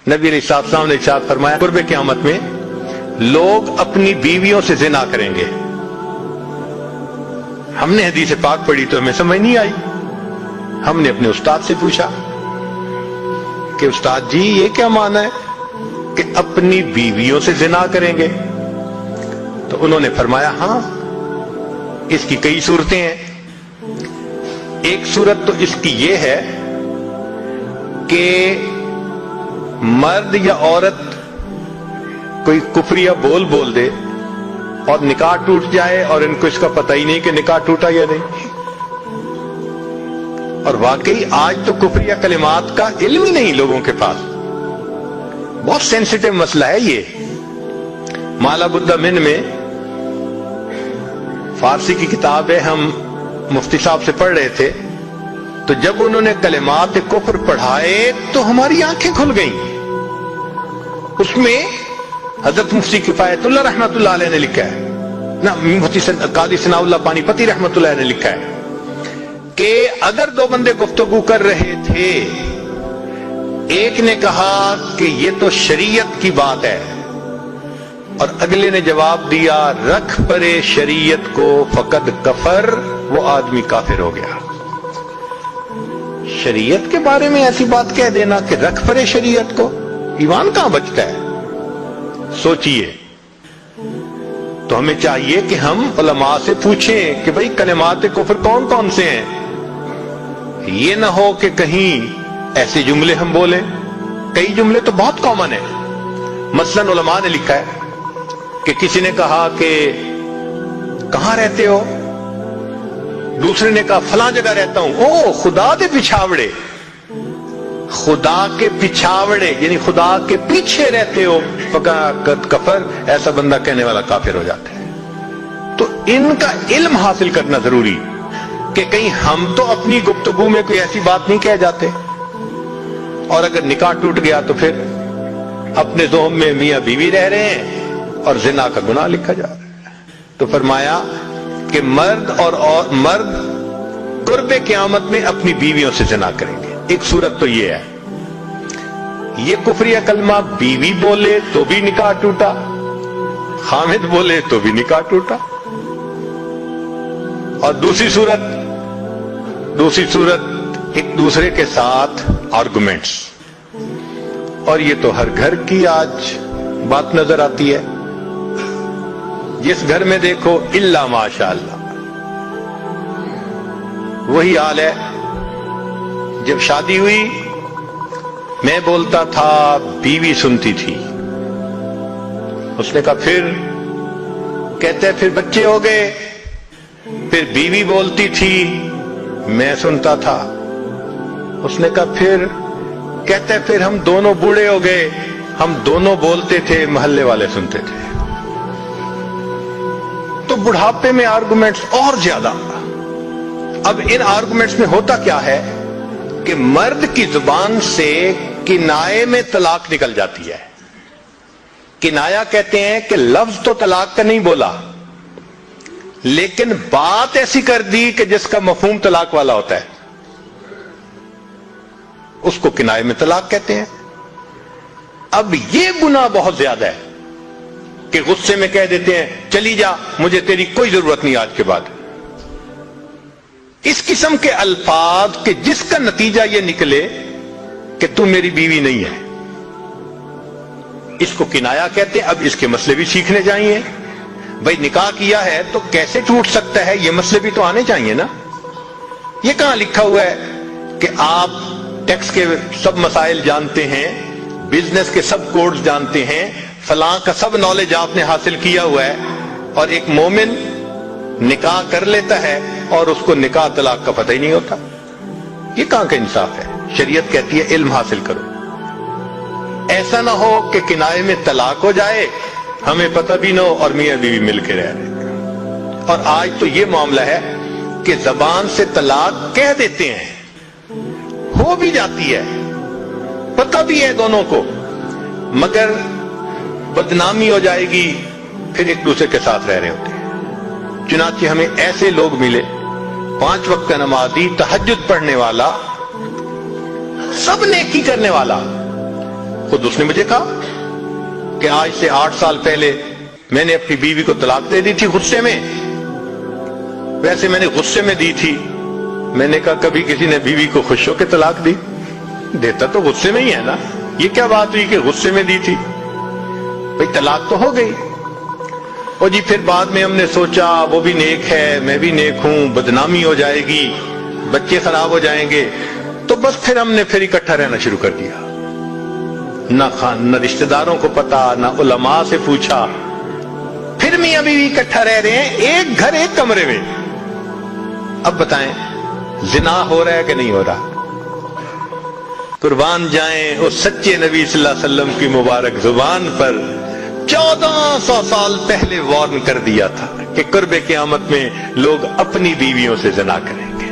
نبی علیہ السلام نے ارشاد فرمایا قرب قیامت میں لوگ اپنی بیویوں سے زنا کریں گے. ہم نے حدیث پاک پڑھی تو ہمیں سمجھ نہیں آئی. ہم نے اپنے استاد سے پوچھا کہ استاد جی یہ کیا معنی ہے کہ اپنی بیویوں سے زنا کریں گے؟ تو انہوں نے فرمایا ہاں اس کی کئی صورتیں ہیں. ایک صورت تو اس کی یہ ہے کہ مرد یا عورت کوئی کفریہ بول دے اور نکاح ٹوٹ جائے اور ان کو اس کا پتہ ہی نہیں کہ نکاح ٹوٹا یا نہیں. اور واقعی آج تو کفریہ کلمات کا علم ہی نہیں لوگوں کے پاس. بہت سینسیٹیو مسئلہ ہے یہ. مالا بدہ من میں فارسی کی کتاب ہے, ہم مفتی صاحب سے پڑھ رہے تھے تو جب انہوں نے کلمات کفر پڑھائے تو ہماری آنکھیں کھل گئیں. اس میں حضرت مفتی کفایت اللہ رحمۃ اللہ علیہ نے لکھا ہے, نہ مفتی قاضی ثناء اللہ پانی پتی رحمۃ اللہ علیہ نے لکھا ہے کہ اگر دو بندے گفتگو کر رہے تھے, ایک نے کہا کہ یہ تو شریعت کی بات ہے اور اگلے نے جواب دیا رکھ پرے شریعت کو فقد کفر, وہ آدمی کافر ہو گیا. شریعت کے بارے میں ایسی بات کہہ دینا کہ رکھ پرے شریعت کو, ایمان کہاں بچتا ہے؟ سوچئے. تو ہمیں چاہیے کہ ہم علماء سے پوچھیں کہ بھئی کلمات کفر کون کون سے ہیں. یہ نہ ہو کہ کہیں ایسے جملے ہم بولیں. کئی جملے تو بہت کامن ہیں. مثلا علماء نے لکھا ہے کہ کسی نے کہا کہ کہاں رہتے ہو؟ دوسرے نے کہا فلاں جگہ رہتا ہوں. او خدا دے پچھاوڑے, خدا کے پچھاوڑے یعنی خدا کے پیچھے رہتے ہو, فقط کفر, ایسا بندہ کہنے والا کافر ہو جاتا ہے. تو ان کا علم حاصل کرنا ضروری کہ کہیں ہم تو اپنی گفتگو میں کوئی ایسی بات نہیں کہہ جاتے, اور اگر نکاح ٹوٹ گیا تو پھر اپنے ذہن میں میاں بیوی رہ رہے ہیں اور زنا کا گناہ لکھا جا رہا ہے. تو فرمایا کہ مرد اور مرد قرب قیامت میں اپنی بیویوں سے زنا کریں گے. ایک صورت تو یہ ہے, یہ کفریہ کلمہ بیوی بولے تو بھی نکاح ٹوٹا, خامد بولے تو بھی نکاح ٹوٹا. اور دوسری صورت ایک دوسرے کے ساتھ آرگومنٹس, اور یہ تو ہر گھر کی آج بات نظر آتی ہے. جس گھر میں دیکھو الا ماشاء اللہ وہی حال ہے. جب شادی ہوئی میں بولتا تھا بیوی سنتی تھی. اس نے کہا پھر, کہتے پھر بچے ہو گئے, پھر بیوی بولتی تھی میں سنتا تھا. اس نے کہا پھر, کہتے پھر ہم دونوں بوڑھے ہو گئے, ہم دونوں بولتے تھے محلے والے سنتے تھے. تو بڑھاپے میں آرگومنٹس اور زیادہ. اب ان آرگومنٹس میں ہوتا کیا ہے کہ مرد کی زبان سے کنائے میں طلاق نکل جاتی ہے. کنایا کہتے ہیں کہ لفظ تو طلاق کا نہیں بولا لیکن بات ایسی کر دی کہ جس کا مفہوم طلاق والا ہوتا ہے, اس کو کنائے میں طلاق کہتے ہیں. اب یہ گناہ بہت زیادہ ہے کہ غصے میں کہہ دیتے ہیں چلی جا, مجھے تیری کوئی ضرورت نہیں آج کے بعد. اس قسم کے الفاظ کہ جس کا نتیجہ یہ نکلے کہ تم میری بیوی نہیں ہے, اس کو کنایا کہتے ہیں. اب اس کے مسئلے بھی سیکھنے چاہیے. بھائی نکاح کیا ہے تو کیسے ٹوٹ سکتا ہے, یہ مسئلے بھی تو آنے چاہیے نا. یہ کہاں لکھا ہوا ہے کہ آپ ٹیکس کے سب مسائل جانتے ہیں, بزنس کے سب کوڈز جانتے ہیں, فلاں کا سب نالج آپ نے حاصل کیا ہوا ہے, اور ایک مومن نکاح کر لیتا ہے اور اس کو نکاح طلاق کا پتہ ہی نہیں ہوتا. یہ کہاں کا انصاف ہے؟ شریعت کہتی ہے علم حاصل کرو. ایسا نہ ہو کہ کنائے میں طلاق ہو جائے, ہمیں پتہ بھی نہ ہو اور میاں بیوی مل کے رہ رہے. اور آج تو یہ معاملہ ہے کہ زبان سے طلاق کہہ دیتے ہیں, ہو بھی جاتی ہے, پتہ بھی ہے دونوں کو, مگر بدنامی ہو جائے گی, پھر ایک دوسرے کے ساتھ رہ رہے ہوتے ہیں. چنانچہ ہمیں ایسے لوگ ملے 5 وقت کا نمازی, تہجد پڑھنے والا, سب نیکی کرنے والا, خود اس نے مجھے کہا کہ آج سے 8 سال پہلے میں نے اپنی بیوی کو طلاق دے دی تھی غصے میں. ویسے میں نے غصے میں دی تھی. میں نے کہا کبھی کسی نے بیوی کو خوش ہو کے طلاق دی؟ دیتا تو غصے میں ہی ہے نا. یہ کیا بات ہوئی کہ غصے میں دی تھی؟ بھئی طلاق تو ہو گئی. اور جی پھر بعد میں ہم نے سوچا وہ بھی نیک ہے میں بھی نیک ہوں, بدنامی ہو جائے گی, بچے خراب ہو جائیں گے, تو بس پھر ہم نے پھر اکٹھا رہنا شروع کر دیا. نہ رشتہ داروں کو پتا, نہ علماء سے پوچھا. پھر میاں بیوی اکٹھا رہ رہے ہیں, ایک گھر ایک کمرے میں. اب بتائیں زنا ہو رہا ہے کہ نہیں ہو رہا؟ قربان جائیں اس سچے نبی صلی اللہ علیہ وسلم کی مبارک زبان پر 1400 سال پہلے وارن کر دیا تھا کہ قرب قیامت میں لوگ اپنی بیویوں سے زنا کریں گے.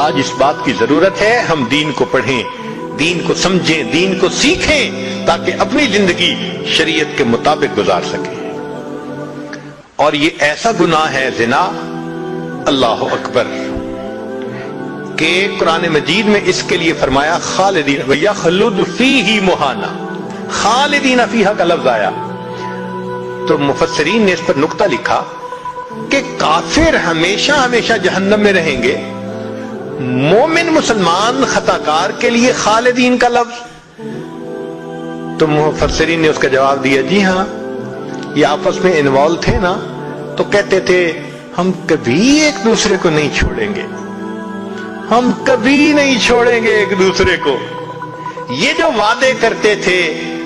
آج اس بات کی ضرورت ہے ہم دین کو پڑھیں, دین کو سمجھیں, دین کو سیکھیں تاکہ اپنی زندگی شریعت کے مطابق گزار سکیں. اور یہ ایسا گناہ ہے زنا, اللہ اکبر, کہ قرآن مجید میں اس کے لیے فرمایا خالدین وَيَخْلُدْ فِيهِ مُحَانًا, خالدین فیہا کا لفظ آیا. تو مفسرین نے اس پر نقطہ لکھا کہ کافر ہمیشہ ہمیشہ جہنم میں رہیں گے, مومن مسلمان خطاکار کے لیے خالدین کا لفظ. تو مفسرین نے اس کا جواب دیا جی ہاں, یہ آپس میں انوالو تھے نا, تو کہتے تھے ہم کبھی ایک دوسرے کو نہیں چھوڑیں گے, ہم کبھی نہیں چھوڑیں گے ایک دوسرے کو. یہ جو وعدے کرتے تھے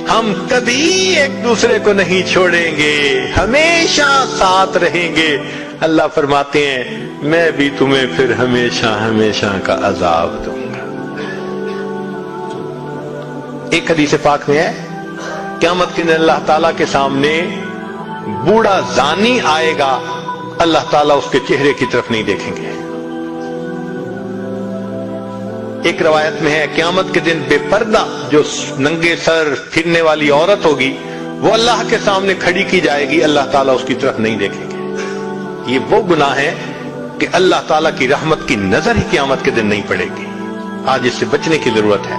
ہم کبھی ایک دوسرے کو نہیں چھوڑیں گے, ہمیشہ ساتھ رہیں گے, اللہ فرماتے ہیں میں بھی تمہیں پھر ہمیشہ ہمیشہ کا عذاب دوں گا. ایک حدیث پاک میں ہے قیامت کے دن اللہ تعالیٰ کے سامنے بوڑھا زانی آئے گا, اللہ تعالیٰ اس کے چہرے کی طرف نہیں دیکھیں گے. ایک روایت میں ہے قیامت کے دن بے پردہ جو ننگے سر پھرنے والی عورت ہوگی وہ اللہ کے سامنے کھڑی کی جائے گی, اللہ تعالیٰ اس کی طرف نہیں دیکھیں گے. یہ وہ گناہ ہے کہ اللہ تعالیٰ کی رحمت کی نظر ہی قیامت کے دن نہیں پڑے گی. آج اس سے بچنے کی ضرورت ہے.